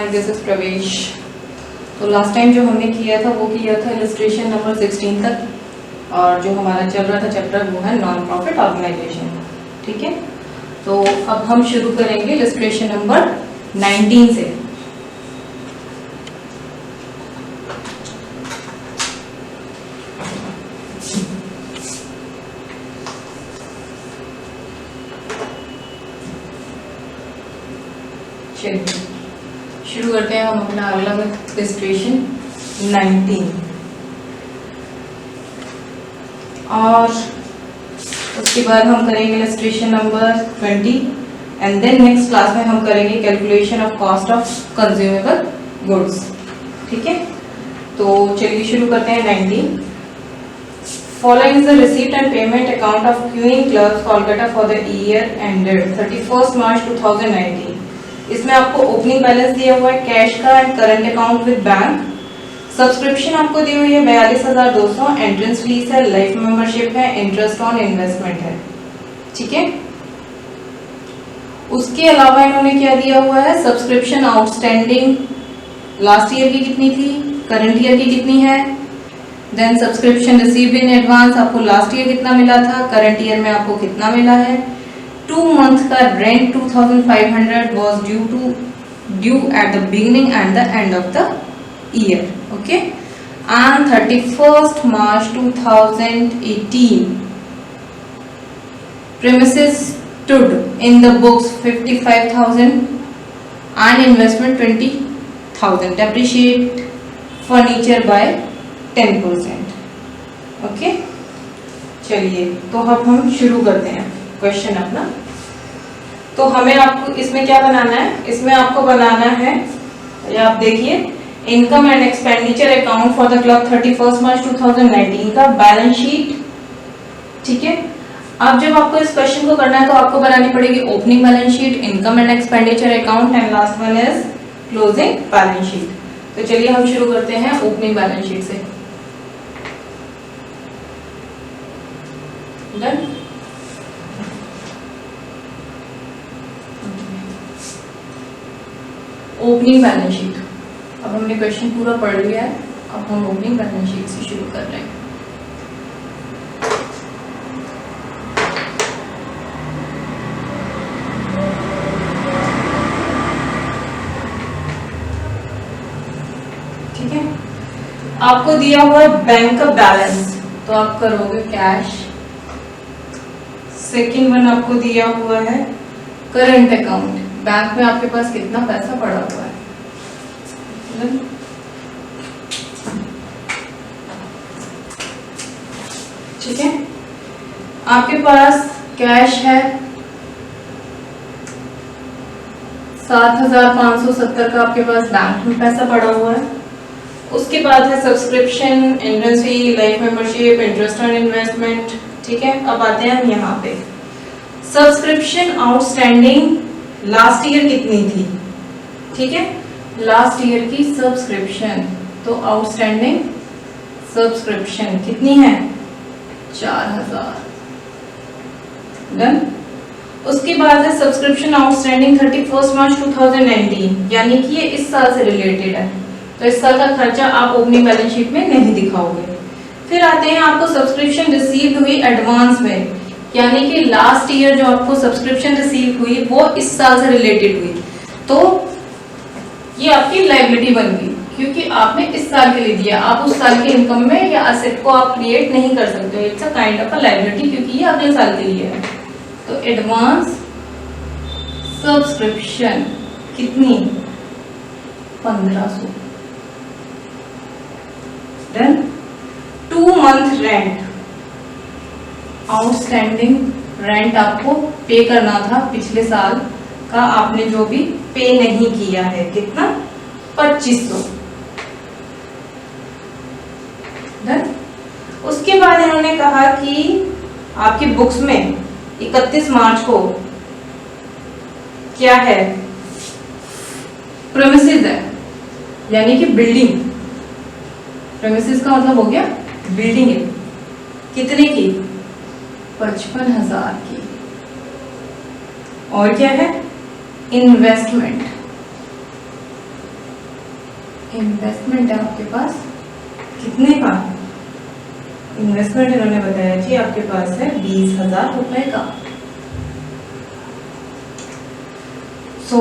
And this is प्रवेश। तो last time जो हमने किया था वो किया था इलस्ट्रेशन नंबर 16 तक, और जो हमारा चल रहा था चैप्टर वो है नॉन प्रॉफिट ऑर्गेनाइजेशन। ठीक है, तो अब हम शुरू करेंगे इलस्ट्रेशन नंबर 19 से। चलिए शुरू करते हैं हम अपना अगला इलस्ट्रेशन 19, और उसके बाद हम करेंगे illustration number 20 and then next class में हम करेंगे calculation of cost of consumable goods. ठीक है, तो चलिए शुरू करते हैं 19। Following is the receipt and payment account of Queen Clubs Kolkata for the year ended 31st March 2019। इसमें आपको ओपनिंग बैलेंस दिया हुआ है कैश का and current account with bank. Subscription आपको दी हुई है 42,200, एंट्रेंस फीस है, लाइफ मेंबरशिप है, इंटरेस्ट ऑन इन्वेस्टमेंट है। ठीक है, उसके अलावा इन्होंने क्या दिया हुआ है, सब्सक्रिप्शन आउटस्टैंडिंग लास्ट ईयर की कितनी थी, करंट ईयर की कितनी है, then subscription received in advance आपको लास्ट ईयर कितना मिला था, करंट ईयर में आपको कितना मिला है। 2 month का rent 2500 was due at the beginning and the end of the year, okay, and 31st March 2018 premises stood in the books 55,000 and investment 20,000, depreciate furniture by 10%, okay। चलिए तो अब हम शुरू करते हैं क्वेश्चन अपना। तो हमें आपको इसमें क्या बनाना है, इसमें आपको बनाना है, ये आप देखिए, income and expenditure account for the club 31 मार्च 2019 का बैलेंस शीट। ठीक है, अब जब आपको इस क्वेश्चन को करना है तो आपको बनानी पड़ेगी opening balance sheet, income and expenditure account and last one is closing balance sheet. तो चलिए हम शुरू करते हैं ओपनिंग बैलेंस शीट से। डन। ओपनिंग बैलेंस शीट, अब हमने क्वेश्चन पूरा पढ़ लिया है, अब हम ओपनिंग बैलेंस शीट से शुरू कर रहे हैं। ठीक है, आपको दिया हुआ है बैंक का बैलेंस, तो आप करोगे कैश। सेकंड वन आपको दिया हुआ है करंट अकाउंट, बैंक में आपके पास कितना पैसा पड़ा हुआ है। ठीक है, आपके पास कैश है 7,570 का, आपके पास बैंक में पैसा पड़ा हुआ है। उसके बाद है subscription, entrance fee, life membership, interest on investment. ठीक है, अब आते हैं हम यहाँ पे, सब्सक्रिप्शन आउटस्टैंडिंग लास्ट ईयर कितनी थी। ठीक है, लास्ट ईयर की सब्सक्रिप्शन, तो आउटस्टैंडिंग सब्सक्रिप्शन कितनी है, 4,000। डन। उसके बाद है सब्सक्रिप्शन आउटस्टैंडिंग 31 मार्च 2019, यानी कि ये इस साल से रिलेटेड है, तो इस साल का खर्चा आप ओपनिंग बैलेंस शीट में नहीं दिखाओगे। फिर आते हैं आपको सब्सक्रिप्शन रिसीव्ड हुई एडवांस में, यानी कि लास्ट ईयर जो आपको सब्सक्रिप्शन रिसीव हुई वो इस साल से रिलेटेड हुई, तो ये आपकी लायबिलिटी बन गई, क्योंकि आपने इस साल के लिए दिया, आप उस साल के इनकम में या असेट को आप क्रिएट नहीं कर सकते, it's a kind of a liability, क्योंकि ये अगले साल के लिए है। तो एडवांस सब्सक्रिप्शन कितनी, 1500। Done. 2 month rent, outstanding rent आपको पे करना था पिछले साल का, आपने जो भी पे नहीं किया है, कितना, 2500। डन। उसके बाद इन्होंने कहा कि आपकी बुक्स में 31 मार्च को क्या है, प्रेमिसेस है, यानी कि बिल्डिंग। प्रेमिसेस का मतलब हो गया बिल्डिंग है, कितने की, 55,000 की। और क्या है, इन्वेस्टमेंट इन्वेस्टमेंट है आपके पास कितने का? इन्वेस्टमेंट इन्होंने बताया जी आपके पास है 20,000 रुपए का। सो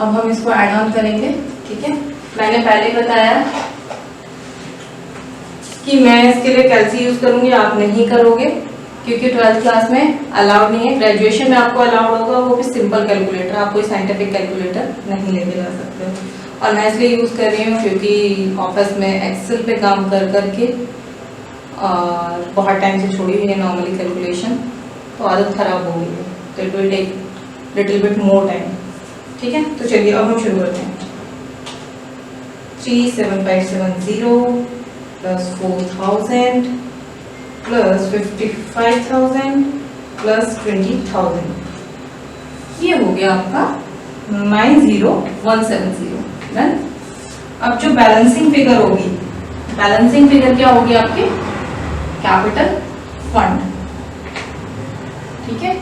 अब हम इसको ऐड ऑन करेंगे, ठीक है। मैंने पहले बताया कि मैं इसके लिए कैलसी यूज करूंगी, आप नहीं करोगे क्योंकि 12th क्लास में अलाउड नहीं है। ग्रेजुएशन में आपको अलाउड होगा, वो भी सिंपल कैलकुलेटर, आप कोई साइंटिफिक कैलकुलेटर नहीं लेके जा सकते हो। और मैं इसलिए यूज कर रही हूँ क्योंकि ऑफिस में एक्सेल पे काम कर करके और बहुत टाइम से छोड़ी हुई है नॉर्मली कैलकुलेशन, तो आदत खराब हो गई है, तो it will take little bit more time, ठीक है। तो चलिए अब हम शुरू करते हैं। 37570 प्लस 4000 प्लस 55,000 प्लस 20,000, ये हो गया आपका 90,170। डन। अब जो बैलेंसिंग फिगर होगी, बैलेंसिंग फिगर क्या होगी आपकी? कैपिटल फंड, ठीक है।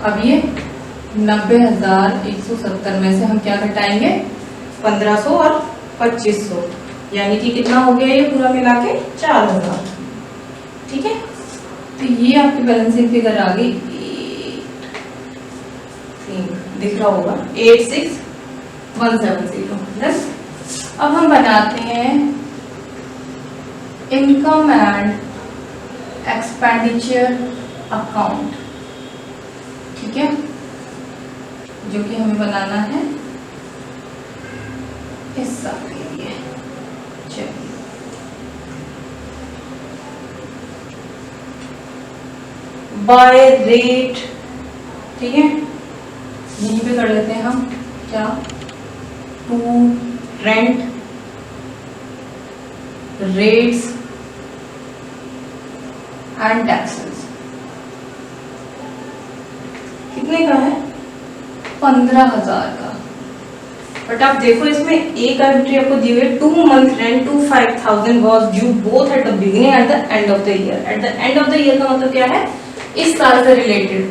अब ये 90,170 में से हम क्या घटाएंगे? 1,500 और 2,500, यानी कि कितना हो गया ये पूरा मिला के? 4,000, ठीक है। तो ये आपकी बैलेंसिंग फिगर आ गई, दिख रहा होगा 86,170। अब हम बनाते हैं इनकम एंड एक्सपेंडिचर अकाउंट, ठीक है, जो कि हमें बनाना है इस साल के लिए। चलिए बाय रेट, ठीक है, यहीं पे कर लेते हैं हम क्या? To rent rates and taxes. कितने का है? 15,000 का। बट आप देखो इसमें एक एंट्री आपको दी हुई है, 2 month rent to 5,000 was due both at the beginning and the end of the year। at the end of the year का मतलब क्या है? इस साल से रिलेटेड।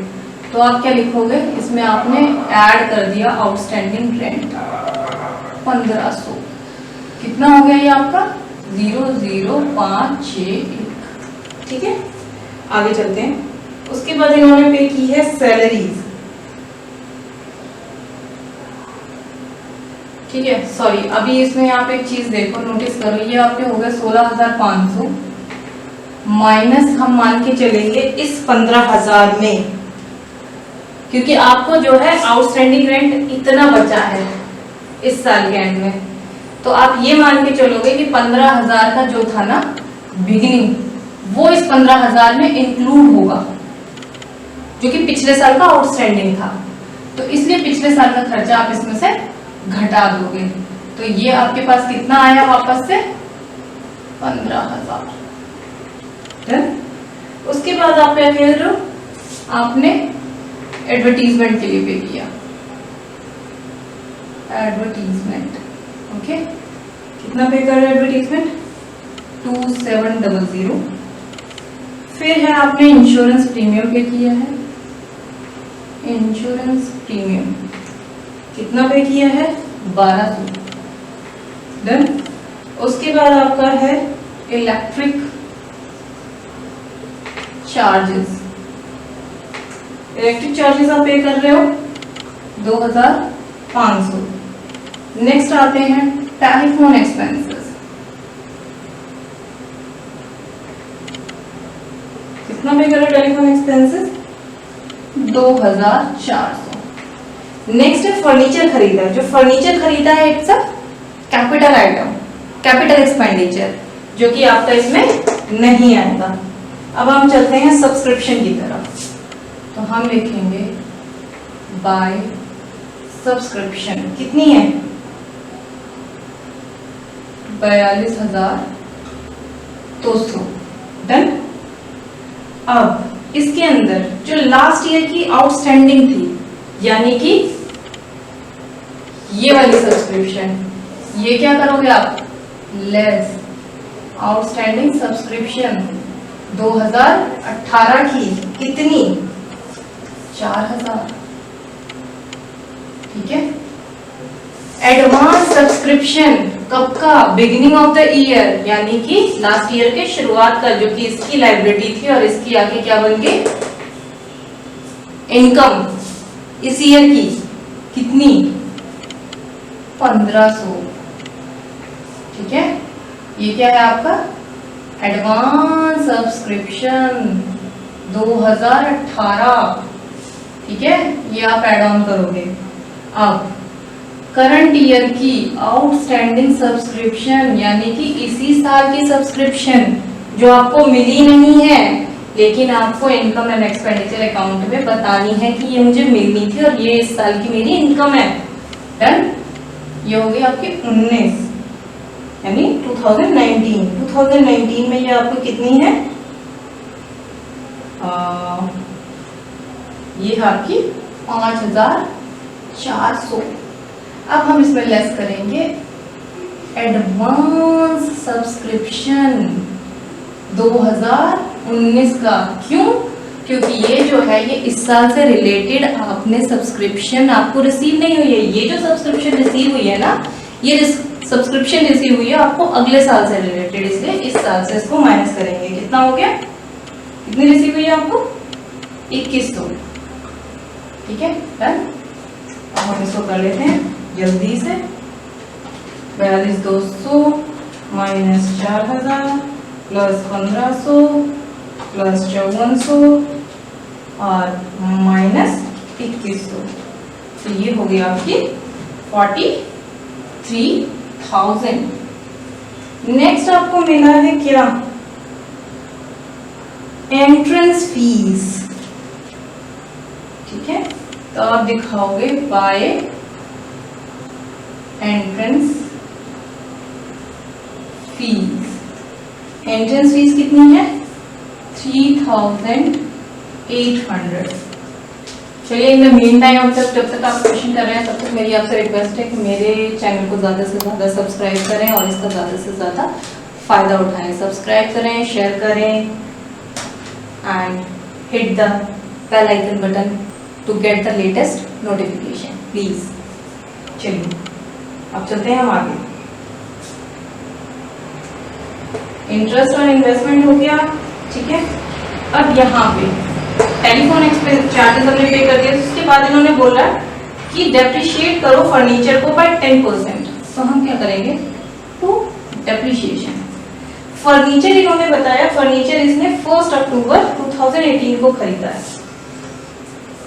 तो आप क्या लिखोगे इसमें? आपने ऐड कर दिया आउटस्टैंडिंग रेंट 1,500। कितना हो गया ये आपका? 0,0561, ठीक है। आगे चलते हैं। उसके बाद इन्होंने पे की है सैलरीज, ठीक है। सॉरी, अभी इसमें आप एक चीज देखो, नोटिस करो, ये आपके हो गए 16,500 माइनस हम मान के चलेंगे इस 15,000 में, क्योंकि आपको जो है आउटस्टैंडिंग रेंट इतना बचा है इस साल के एंड में, तो आप ये मान के चलोगे कि 15,000 का जो था ना बिगिनिंग, वो इस 15,000 में इंक्लूड होगा, जो कि पिछले साल का आउटस्टैंडिंग था। तो इसलिए पिछले साल का खर्चा आप इसमें से घटा दोगे, तो ये आपके पास कितना आया वापस से? 15,000। उसके बाद आप क्या कह रहे हो? आपने एडवर्टीजमेंट के लिए पे किया, एडवर्टीजमेंट, ओके। कितना पे कर रहे हो एडवर्टीजमेंट? 2,700। फिर है आपने इंश्योरेंस प्रीमियम पे किया है, इंश्योरेंस प्रीमियम कितना पे किया है? 1,200। डन। उसके बाद आपका है इलेक्ट्रिक चार्जेस, इलेक्ट्रिक चार्जेस आप पे कर रहे हो 2,500। नेक्स्ट आते हैं टेलीफोन एक्सपेंसेस, कितना पे कर रहे हो टेलीफोन एक्सपेंसेस? 2,400। नेक्स्ट है फर्नीचर खरीदा, जो फर्नीचर खरीदा है it's a capital item, capital expenditure, जो कि आपका इसमें नहीं आएगा। अब हम चलते हैं सब्सक्रिप्शन की तरफ, तो हम लिखेंगे बाय सब्सक्रिप्शन, कितनी है? 42,200। डन। अब इसके अंदर जो लास्ट ईयर की आउटस्टैंडिंग थी, यानी कि ये वाली सब्सक्रिप्शन, ये क्या करोगे आप? लेस आउटस्टैंडिंग सब्सक्रिप्शन 2018 की, कितनी? 4,000, ठीक है। एडवांस सब्सक्रिप्शन कब का? बिगिनिंग ऑफ द ईयर, यानी कि लास्ट ईयर के शुरुआत का, जो कि इसकी लायबिलिटी थी और इसकी आगे क्या बन गई? इनकम इस ईयर की कितनी? 1500। ठीक है, ये क्या है आपका? Advance subscription 2018। ठीक है, ये आप एड ऑन करोगे। अब करंट ईयर की आउटस्टैंडिंग सब्सक्रिप्शन, यानी कि इसी साल की सब्सक्रिप्शन जो आपको मिली नहीं है, लेकिन आपको इनकम एंड एक्सपेंडिचर अकाउंट में बतानी है कि ये मुझे मिलनी थी और ये इस साल की मेरी इनकम है। डन। ये हो गई आपकी 19, यानी 2019। 2019 में ये आपको कितनी है? ये है आपकी 5400। अब हम इसमें लेस करेंगे एडवांस सब्सक्रिप्शन 2019 का। क्यों? क्योंकि ये जो है ये इस साल से रिलेटेड आपने सब्सक्रिप्शन आपको रिसीव नहीं हुई है। ये जो सब्सक्रिप्शन रिसीव हुई है ना, ये सब्सक्रिप्शन रिसीव हुई है आपको अगले साल से रिलेटेड, इसलिए इस साल से इसको माइनस करेंगे। कितना हो गया? कितनी रिसीव हुई है आपको? 2100। ठीक है, डन। अब हम इसको कर लेते हैं जल्दी से। 42,200 माइनस 4000 प्लस 1500 प्लस 5400 और माइनस 2100। तो ये हो गई आपकी 43,000। नेक्स्ट आपको मिला है क्या? Entrance fees. ठीक है, तो आप दिखाओगे by entrance fees. Entrance fees कितनी है? 3,800। चलिए, इन द मीन टाइम अब तक जब तक आप क्वेश्चन कर रहे हैं तब तक मेरी आपसे रिक्वेस्ट है कि मेरे चैनल को ज़्यादा से ज़्यादा सब्सक्राइब करें और इसका ज़्यादा से ज़्यादा फ़ायदा उठाएं। सब्सक्राइब करें, शेयर करें and hit the bell icon button to get the latest notification please. चलिए, अब चलते हैं हम आगे। इंटरेस्ट और इन्वेस्टमेंट हो गया। ठीक है, अब यहाँ पे टेलीफोन एक्सपेंस चार्जेस हमने पे कर दिया। उसके बाद इन्होंने बोला कि डेप्रिशिएट करो फर्नीचर को बाय 10%। तो हम क्या करेंगे? टू डेप्रिशिएशन फर्नीचर इन्होंने बताया, फर्नीचर इसने 1 अक्टूबर 2018 को खरीदा है।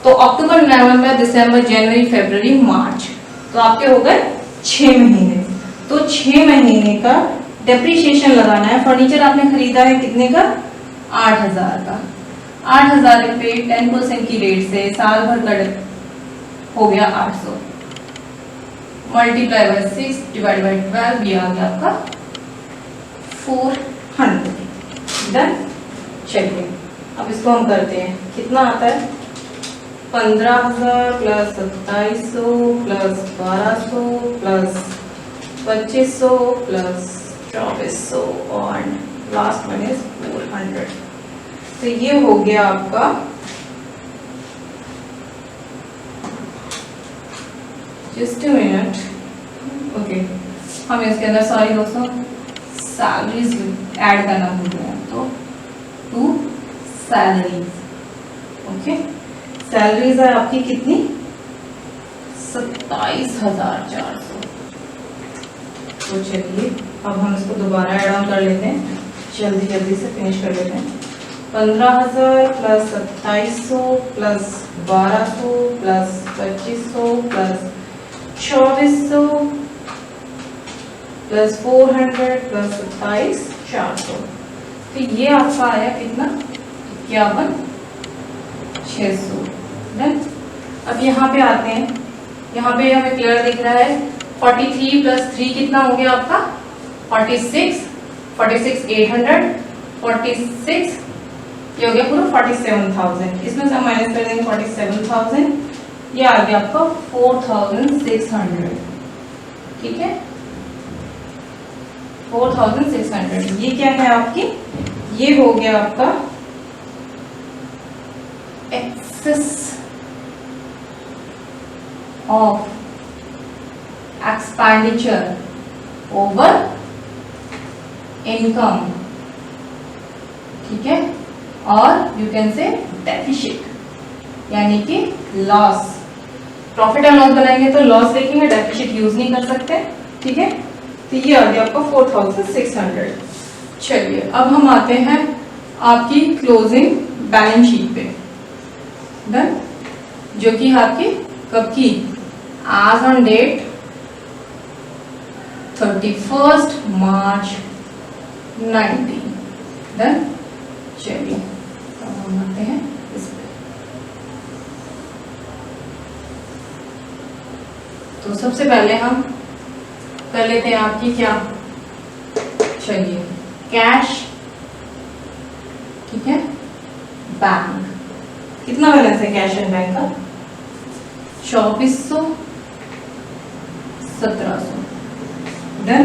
तो अक्टूबर, नवंबर, दिसंबर, जनवरी, फरवरी, मार्च, तो आपके हो गए 6 महीने। तो 6 महीने का डेप्रिशिएशन लगाना है। फर्नीचर आपने खरीदा है कितने का? 8,000 का। 8,000 पे 10% की रेट से साल भर का हो गया 800 मल्टीप्लाई बाय 6 डिवाइड बाय 12, ये आ गया आपका 400। डन। चलिए, अब इसको हम करते हैं। कितना आता है? 15,000 प्लस 2700 प्लस 1200 प्लस 2500 प्लस 2400 और लास्ट वन इज 400। तो ये हो गया आपका जस्ट अ मिनट। ओके, हम इसके अंदर सॉरी दोस्तों सैलरीज ऐड करना भूल गए, तो 2 सैलरीज। ओके, सैलरीज है आपकी कितनी? 27,400। तो चलिए, अब हम इसको दोबारा ऐड ऑन कर लेते हैं, जल्दी जल्दी से फिनिश कर लेते हैं। 15,000 plus 2700 plus 1200 plus 2500 plus 2400 plus 400 plus 27,400। तो ये आपका आया कितना? 51,600। डन। अब यहाँ पे आते हैं। यहाँ पे हमें क्लियर दिख रहा है 43 प्लस 3 कितना हो गया आपका? 46, 46,800, 46, ये हो गया पूरा 47,000। इसमें से हम माइनस कर देंगे 47,000, ये आ गया आपका 4,600। ठीक है, 4,600। ये क्या है आपकी? ये हो गया आपका excess of expenditure over income, ठीक है, और यू कैन से डेफिसिट यानी कि लॉस। प्रॉफिट एंड लॉस बनाएंगे तो लॉस देखेंगे, डेफिसिट यूज नहीं कर सकते, ठीक है। तो ये आ गया आपका 4600। चलिए अब हम आते हैं आपकी क्लोजिंग बैलेंस शीट पे, डन, जो कि आपकी कब की, आज ऑन डेट 31 मार्च 19, डन। चलिए अब हम आते हैं इस पे। तो सबसे पहले हम कर लेते हैं आपकी क्या, चलिए कैश, ठीक है, बैंक। कितना बैलेंस है कैश एंड बैंक का, 2400, 1700, डन।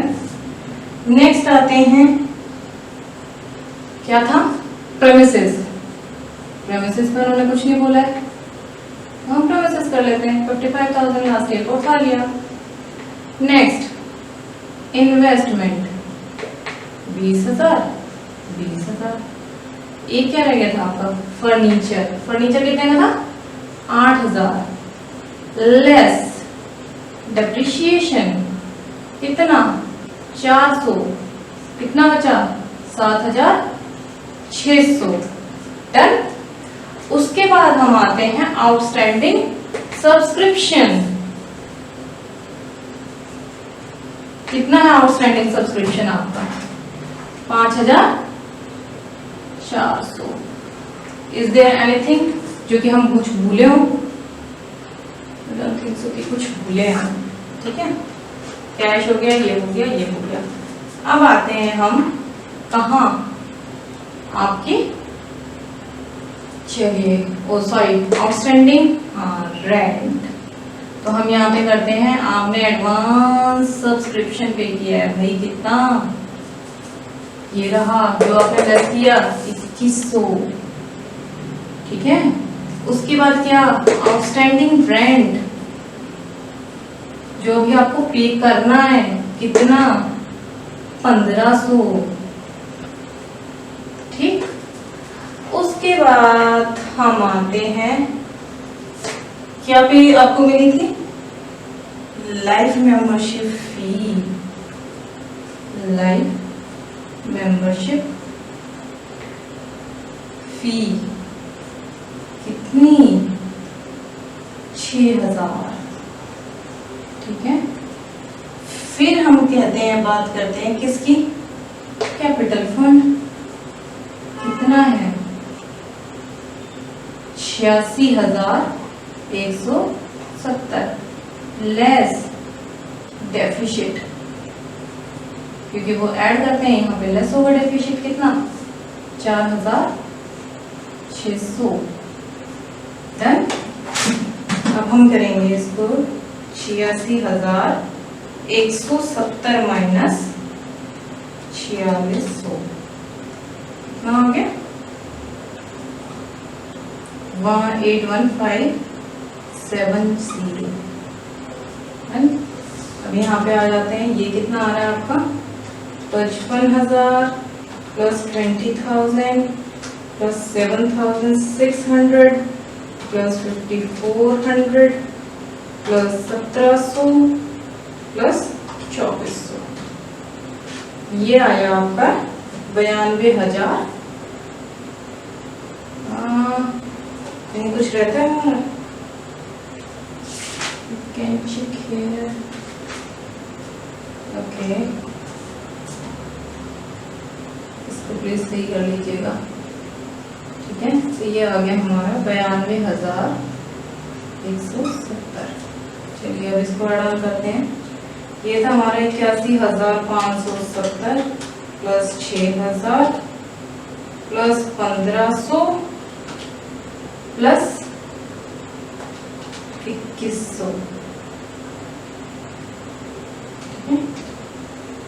नेक्स्ट आते हैं, क्या था, प्रेमिसेस। प्रेमिसेस पर उन्होंने कुछ नहीं बोला है, हम प्रेमिसेस कर लेते हैं, 55,000 लास्ट ईयर को उठा लिया। Next investment 20,000, 20,000। एक क्या रह गया था आपका, फर्नीचर। फर्नीचर कितने का था, 8,000 लेस डेप्रिशिएशन कितना, 400, कितना बचा, 7,600, डन। उसके बाद हम आते हैं आउटस्टैंडिंग सब्सक्रिप्शन। कितना है आउटस्टैंडिंग सब्सक्रिप्शन आपका, 5,400। इज देयर एनीथिंग जो कि हम कुछ भूले हो, कुछ भूले हैं, ठीक है। कैश हो गया, ये हो गया, ये हो गया। अब आते हैं हम कहाँ, आपकी, चलिए ओ सॉरी आउटस्टैंडिंग रेंट। तो हम यहाँ पे करते हैं, आपने एडवांस सब्सक्रिप्शन पे किया है भाई, कितना, ये रहा जो आपने लेस किया 2100, ठीक है। उसके बाद क्या, आउटस्टैंडिंग रेंट जो भी आपको पे करना है, कितना, 1500, ठीक। उसके बाद हम आते हैं, क्या पे आपको मिली थी, life membership fee. Life membership fee कितनी, 6,000, ठीक है। फिर हम कहते हैं, बात करते हैं किसकी, कैपिटल फंड कितना है, 86,170 लेस डेफिसिट, क्योंकि वो ऐड करते हैं यहाँ पे, लेस होगा डेफिसिट कितना, 4,600, डन। अब हम करेंगे इसको 86,170 माइनस 4600, कितना हो गया, 181570। अब यहाँ पे आ जाते हैं, ये कितना आ रहा है आपका, 55,000 plus 20,000 plus 7,600 plus 5,400 plus 1,700 plus 2,400, ये आया आपका 92,000। कुछ रहता है, कैन चेक हियर, ओके, इसको प्लीज सही कर लीजिएगा, ठीक है। तो ये आ गया हमारा 92,170। चलिए अब इसको ऐड ऑन करते हैं। ये था हमारा 81,570 प्लस 6,000 प्लस 1,500 प्लस 2,100,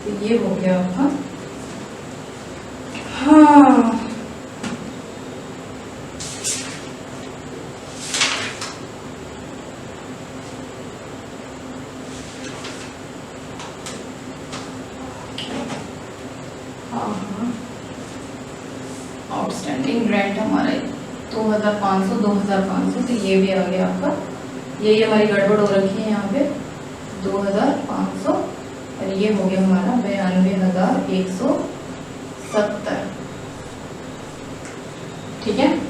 तो ये हो गया आपका, हाँ ऑपरेटिंग ग्रांट हमारा 2500 2500, तो ये भी आ गया आपका। यही हमारी गड़बड़ हो रखी है यहाँ पे 2500, और ये हो गया हमारा 92,170। ठीक है।